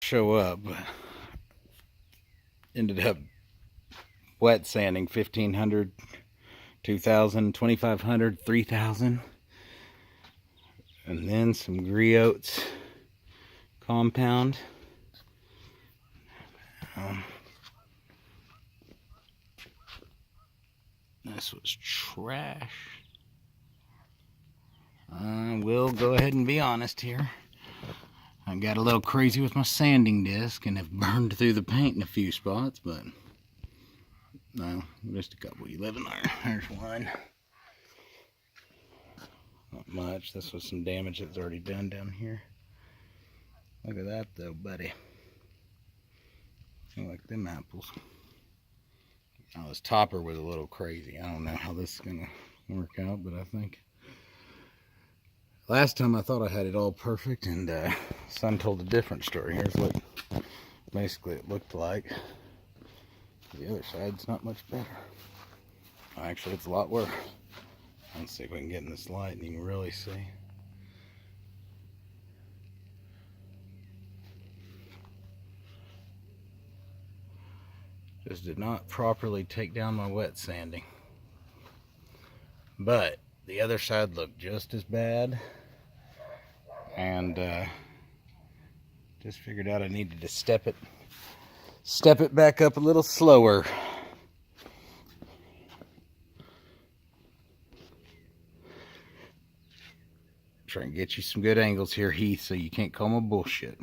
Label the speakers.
Speaker 1: show up. Ended up wet sanding 1500, 2000, 2500, 3000, and then some griots compound. This was trash. I will go ahead and be honest here. I got a little crazy with my sanding disc and have burned through the paint in a few spots, but no, just a couple you live in there. There's one. Not much. This was some damage that's already done down here. Look at that though, buddy. I like them apples. Now this topper was a little crazy. I don't know how this is gonna work out, but I think last time I thought I had it all perfect, and son told a different story. Here's what basically it looked like. The other side's not much better. Actually, it's a lot worse. Let's see if we can get in this light and you can really see. Just did not properly take down my wet sanding. But the other side looked just as bad. And just figured out I needed to step it back up a little slower. Try and get you some good angles here, Heath, so you can't call my bullshit.